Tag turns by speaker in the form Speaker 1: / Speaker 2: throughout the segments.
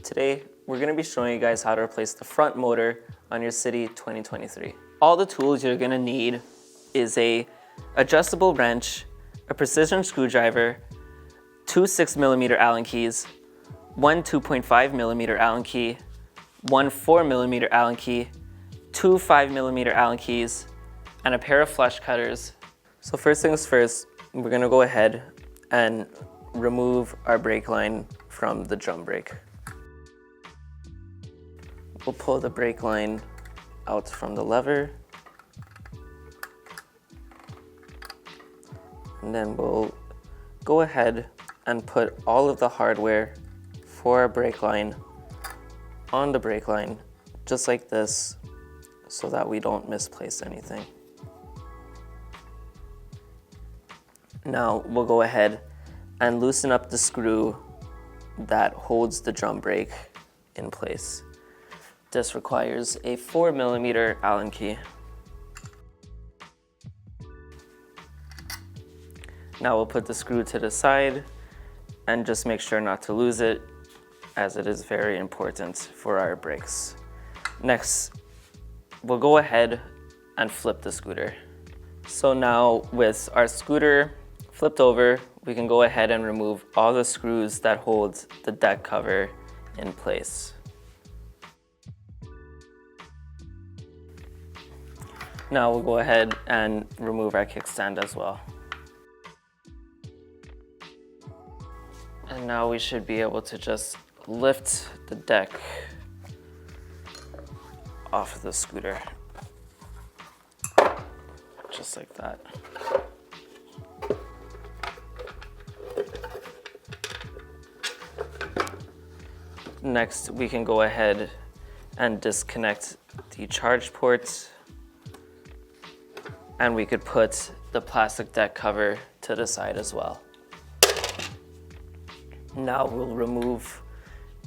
Speaker 1: Today, we're going to be showing you guys how to replace the front motor on your City 2023. All the tools you're going to need is a adjustable wrench, a precision screwdriver, two 6mm Allen keys, one 2.5mm Allen key, one 4mm Allen key, two 5mm Allen keys, and a pair of flush cutters. So first things first, we're going to go ahead and remove our brake line from the drum brake. We'll pull the brake line out from the lever, and then we'll go ahead and put all of the hardware for our brake line on the brake line, just like this, so that we don't misplace anything. Now we'll go ahead and loosen up the screw that holds the drum brake in place. This requires a 4mm Allen key. Now we'll put the screw to the side and just make sure not to lose it, as it is very important for our brakes. Next, we'll go ahead and flip the scooter. So now with our scooter flipped over, we can go ahead and remove all the screws that hold the deck cover in place. Now we'll go ahead and remove our kickstand as well. And now we should be able to just lift the deck off of the scooter, just like that. Next, we can go ahead and disconnect the charge port, and we could put the plastic deck cover to the side as well. Now we'll remove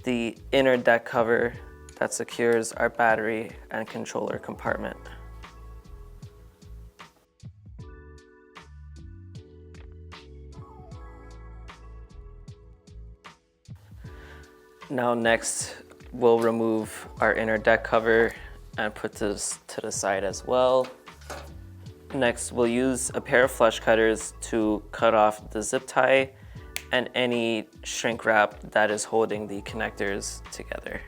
Speaker 1: the inner deck cover that secures our battery and controller compartment. Now next, we'll remove our inner deck cover and put this to the side as well. Next, we'll use a pair of flush cutters to cut off the zip tie and any shrink wrap that is holding the connectors together.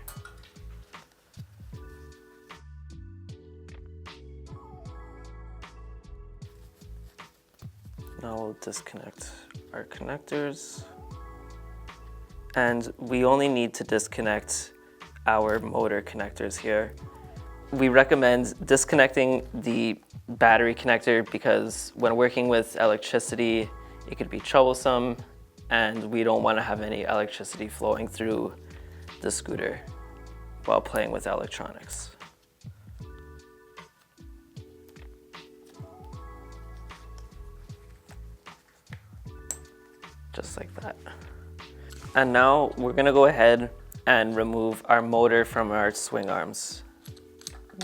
Speaker 1: Now we'll disconnect our connectors. And we only need to disconnect our motor connectors here. We recommend disconnecting the battery connector because when working with electricity, it could be troublesome, and we don't want to have any electricity flowing through the scooter while playing with electronics. Just like that. And now we're gonna go ahead and remove our motor from our swing arms.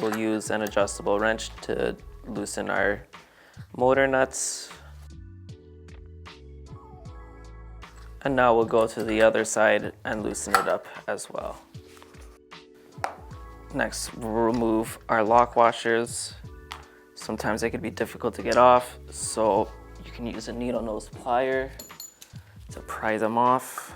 Speaker 1: We'll use an adjustable wrench to loosen our motor nuts. And now we'll go to the other side and loosen it up as well. Next, we'll remove our lock washers. Sometimes they can be difficult to get off, so you can use a needle nose plier to pry them off.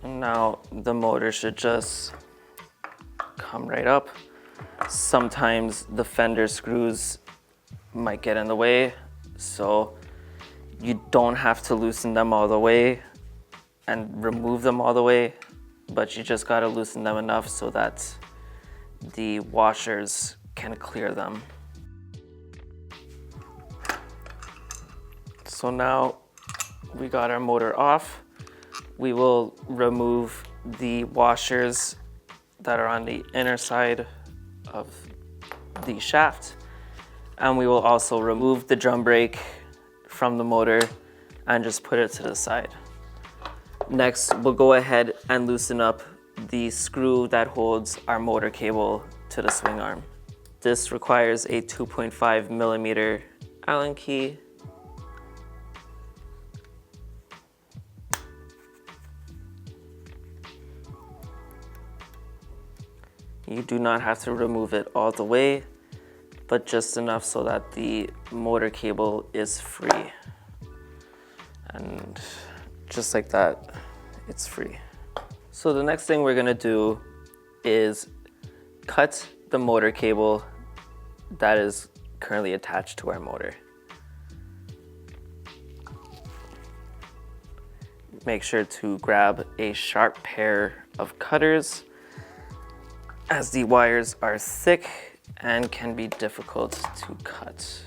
Speaker 1: And now the motor should just come right up. Sometimes the fender screws might get in the way, so you don't have to loosen them all the way and remove them all the way, but you just gotta loosen them enough so that the washers can clear them. So now we got our motor off. We will remove the washers that are on the inner side of the shaft, and we will also remove the drum brake from the motor and just put it to the side. Next, we'll go ahead and loosen up the screw that holds our motor cable to the swing arm. This requires a 2.5 millimeter Allen key. You do not have to remove it all the way, but just enough so that the motor cable is free. And just like that, it's free. So the next thing we're gonna do is cut the motor cable that is currently attached to our motor. Make sure to grab a sharp pair of cutters, as the wires are thick and can be difficult to cut.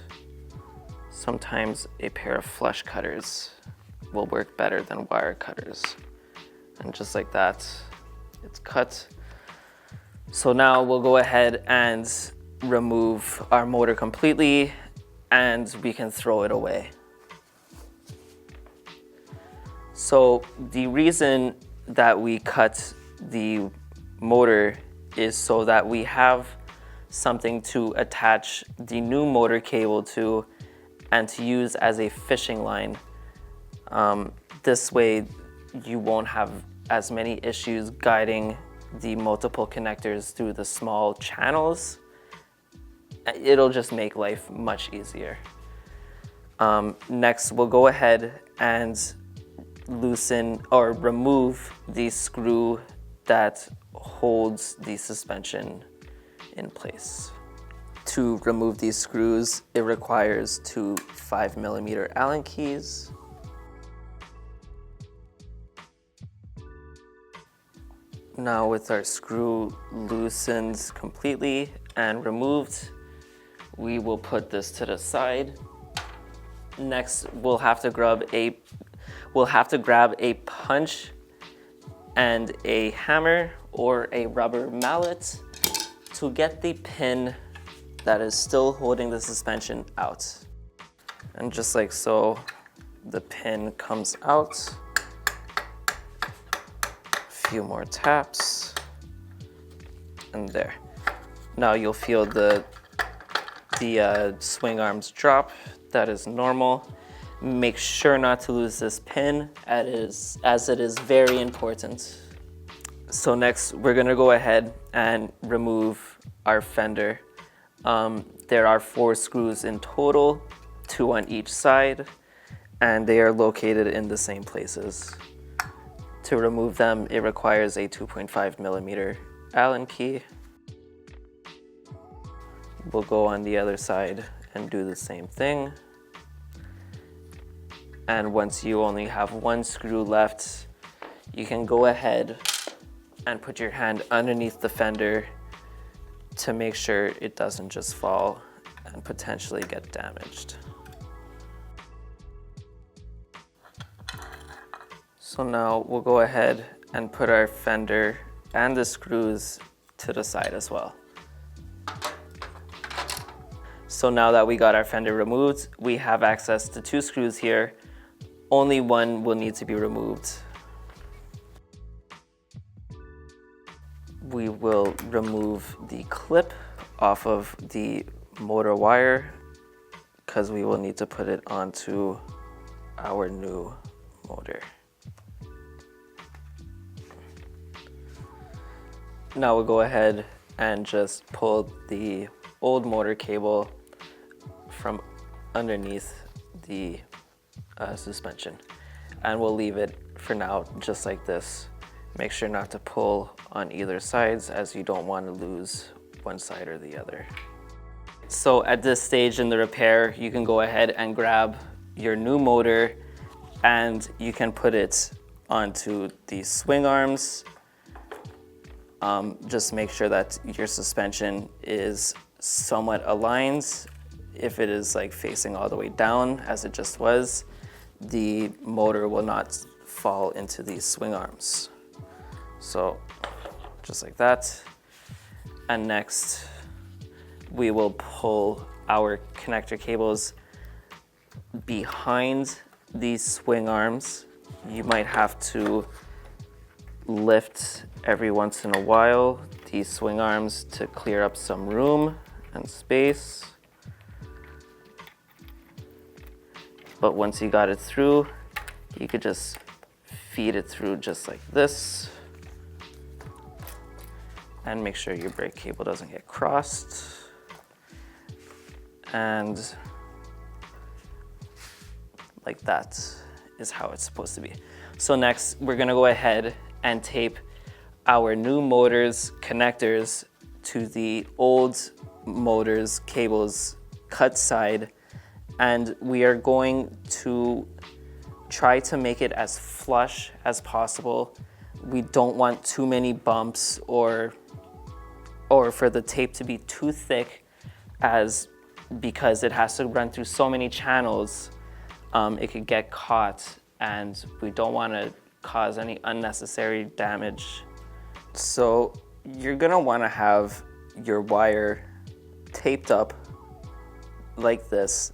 Speaker 1: Sometimes a pair of flush cutters will work better than wire cutters. And just like that, it's cut. So now we'll go ahead and remove our motor completely, and we can throw it away. So the reason that we cut the motor is so that we have something to attach the new motor cable to and to use as a fishing line. This way you won't have as many issues guiding the multiple connectors through the small channels. It'll just make life much easier. Next, we'll go ahead and loosen or remove the screw that holds the suspension in place. To remove these screws, it requires two 5 millimeter Allen keys. Now with our screw loosened completely and removed, we will put this to the side. Next, we'll have to grab a punch and a hammer or a rubber mallet to get the pin that is still holding the suspension out. And just like so, the pin comes out. A few more taps, and there. Now you'll feel the swing arms drop. That is normal. Make sure not to lose this pin as it is very important. So next, we're gonna go ahead and remove our fender. There are 4 screws in total, 2 on each side, and they are located in the same places. To remove them, it requires a 2.5 millimeter Allen key. We'll go on the other side and do the same thing. And once you only have 1 screw left, you can go ahead and put your hand underneath the fender to make sure it doesn't just fall and potentially get damaged. So now we'll go ahead and put our fender and the screws to the side as well. So now that we got our fender removed, we have access to 2 screws here. Only one will need to be removed. We will remove the clip off of the motor wire because we will need to put it onto our new motor. Now we'll go ahead and just pull the old motor cable from underneath the suspension, and we'll leave it for now just like this. Make sure not to pull on either sides as you don't want to lose one side or the other. So at this stage in the repair, you can go ahead and grab your new motor and you can put it onto the swing arms. Just make sure that your suspension is somewhat aligned. If it is like facing all the way down as it just was, the motor will not fall into these swing arms. So just like that. And next, we will pull our connector cables behind these swing arms. You might have to lift every once in a while these swing arms to clear up some room and space. But once you got it through, you could just feed it through just like this. And make sure your brake cable doesn't get crossed. And like that is how it's supposed to be. So next, we're gonna go ahead and tape our new motor's connectors to the old motor's cables cut side. And we are going to try to make it as flush as possible. We don't want too many bumps or for the tape to be too thick, because it has to run through so many channels, it could get caught, and we don't want to cause any unnecessary damage. So you're gonna want to have your wire taped up like this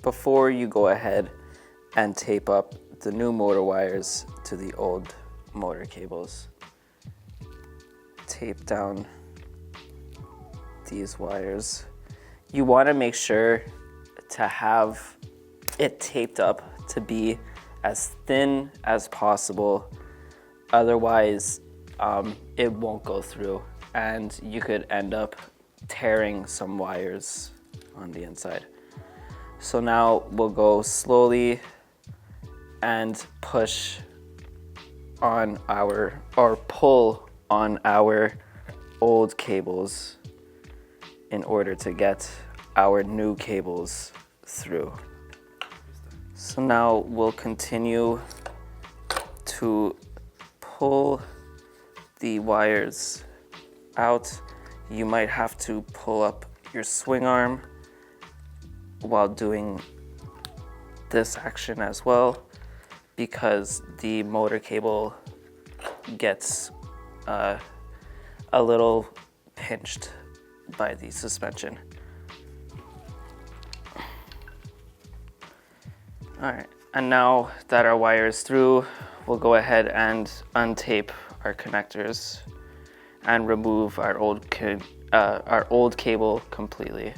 Speaker 1: before you go ahead and tape up the new motor wires to the old motor cables. Tape down these wires. You want to make sure to have it taped up to be as thin as possible. Otherwise, it won't go through, and you could end up tearing some wires on the inside. So now we'll go slowly and push on or pull on our old cables in order to get our new cables through. So now we'll continue to pull the wires out. You might have to pull up your swing arm while doing this action as well, because the motor cable gets a little pinched by the suspension. All right, and now that our wire is through, we'll go ahead and untape our connectors and remove our old cable completely.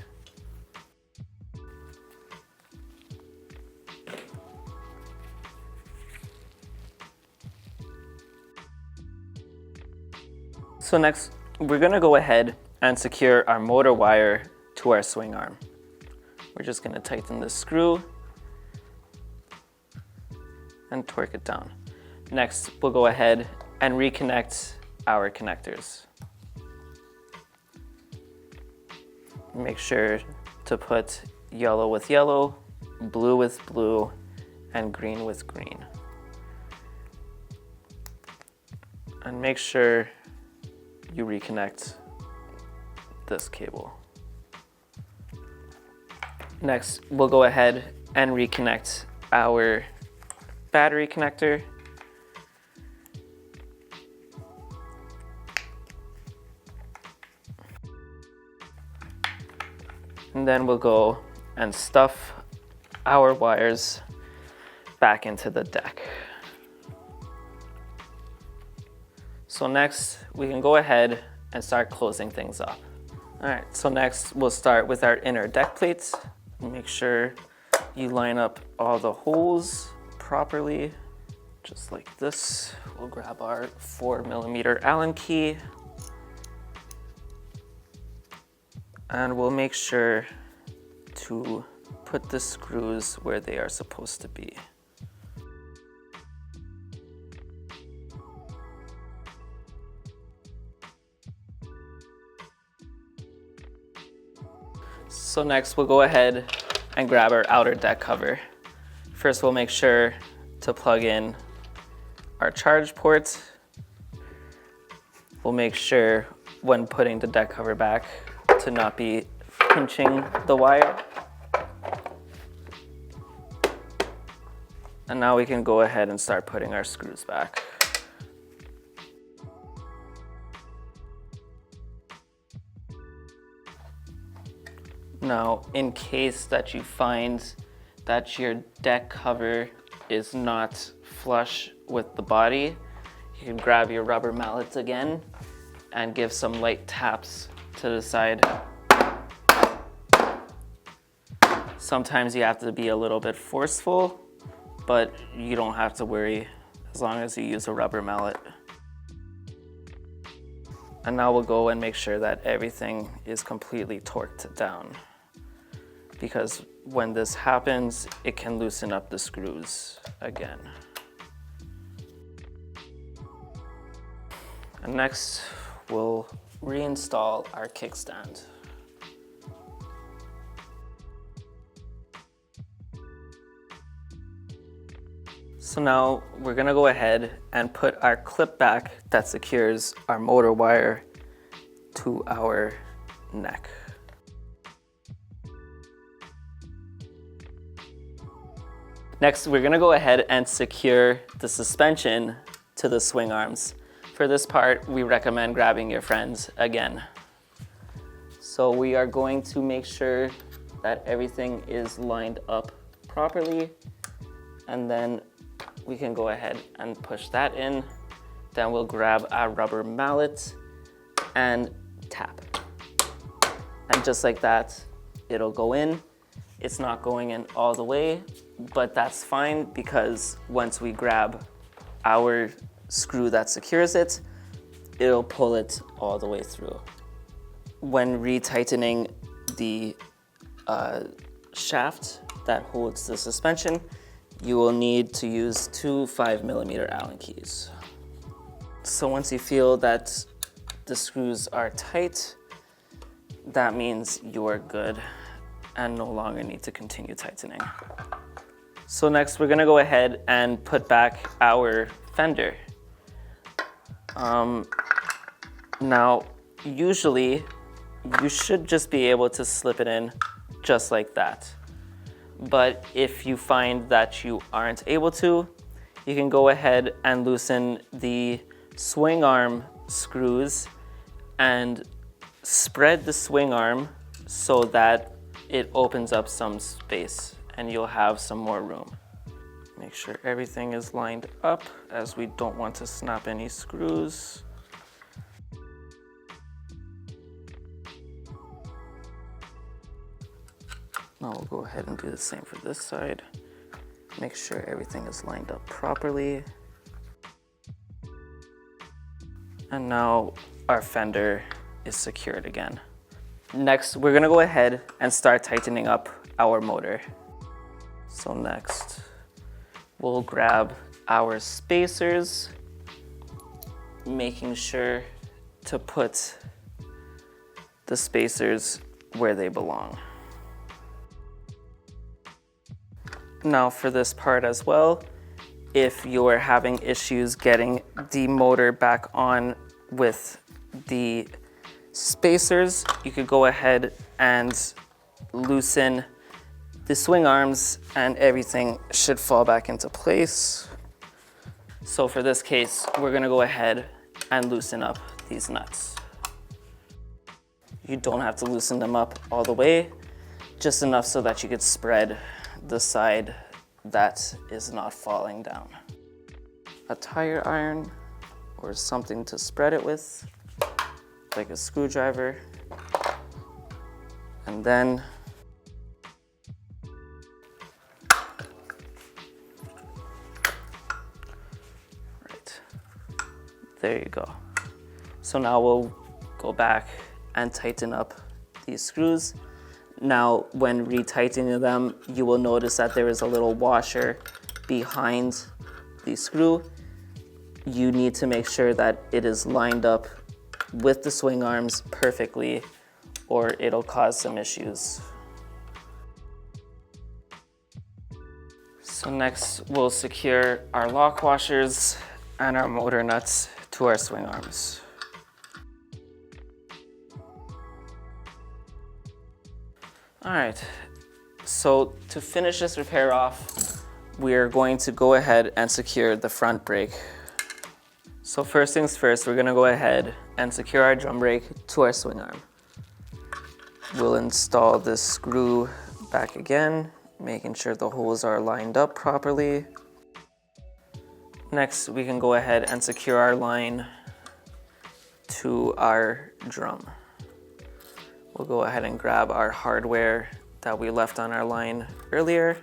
Speaker 1: So next, we're gonna go ahead and secure our motor wire to our swing arm. We're just gonna tighten this screw and torque it down. Next, we'll go ahead and reconnect our connectors. Make sure to put yellow with yellow, blue with blue, and green with green. And make sure you reconnect this cable. Next, we'll go ahead and reconnect our battery connector. And then we'll go and stuff our wires back into the deck. So next, we can go ahead and start closing things up. All right, so next we'll start with our inner deck plates. Make sure you line up all the holes properly, just like this. We'll grab our 4mm Allen key, and we'll make sure to put the screws where they are supposed to be. So next we'll go ahead and grab our outer deck cover. First we'll make sure to plug in our charge port. We'll make sure when putting the deck cover back to not be pinching the wire. And now we can go ahead and start putting our screws back. Now, in case that you find that your deck cover is not flush with the body, you can grab your rubber mallets again and give some light taps to the side Sometimes you have to be a little bit forceful, but you don't have to worry as long as you use a rubber mallet. And now we'll go and make sure that everything is completely torqued down, because when this happens, it can loosen up the screws again. And next, we'll reinstall our kickstand. So now we're gonna go ahead and put our clip back that secures our motor wire to our neck. Next, we're gonna go ahead and secure the suspension to the swing arms. For this part, we recommend grabbing your friends again. So we are going to make sure that everything is lined up properly, and then we can go ahead and push that in. Then we'll grab our rubber mallet and tap. And just like that, it'll go in. It's not going in all the way, but that's fine because once we grab our screw that secures it, it'll pull it all the way through. When retightening the shaft that holds the suspension, you will need to use two 5mm Allen keys. So once you feel that the screws are tight, that means you're good and no longer need to continue tightening. So next we're gonna go ahead and put back our fender. Now, usually you should just be able to slip it in just like that. But if you find that you aren't able to, you can go ahead and loosen the swing arm screws and spread the swing arm so that it opens up some space and you'll have some more room. Make sure everything is lined up as we don't want to snap any screws. Now we'll go ahead and do the same for this side. Make sure everything is lined up properly. And now our fender is secured again. Next, we're gonna go ahead and start tightening up our motor. So next, we'll grab our spacers, making sure to put the spacers where they belong. Now for this part as well, if you're having issues getting the motor back on with the spacers, you could go ahead and loosen the swing arms and everything should fall back into place. So for this case, we're gonna go ahead and loosen up these nuts. You don't have to loosen them up all the way, just enough so that you could spread the side that is not falling down. A tire iron or something to spread it with, like a screwdriver, and then right there you go. So now we'll go back and tighten up these screws. Now, when retightening them, you will notice that there is a little washer behind the screw. You need to make sure that it is lined up with the swing arms perfectly, or it'll cause some issues. So next, we'll secure our lock washers and our motor nuts to our swing arms. All right, so to finish this repair off, we are going to go ahead and secure the front brake. So first things first, we're gonna go ahead and secure our drum brake to our swing arm. We'll install this screw back again, making sure the holes are lined up properly. Next, we can go ahead and secure our line to our drum. We'll go ahead and grab our hardware that we left on our line earlier.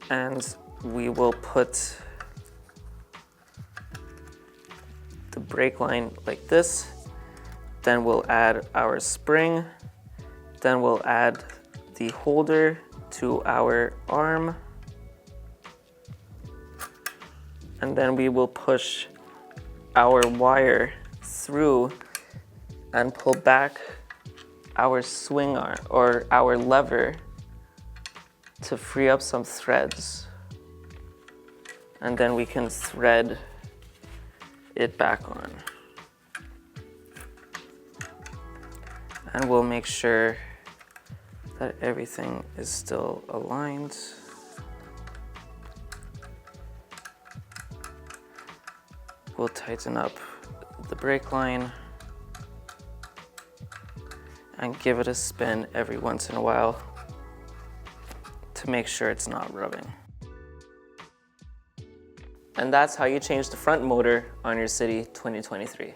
Speaker 1: And we will put the brake line like this. Then we'll add our spring. Then we'll add the holder to our arm. And then we will push our wire through and pull back our swing arm or our lever to free up some threads. And then we can thread it back on. And we'll make sure that everything is still aligned. We'll tighten up the brake line and give it a spin every once in a while to make sure it's not rubbing. And that's how you change the front motor on your Citi 2023.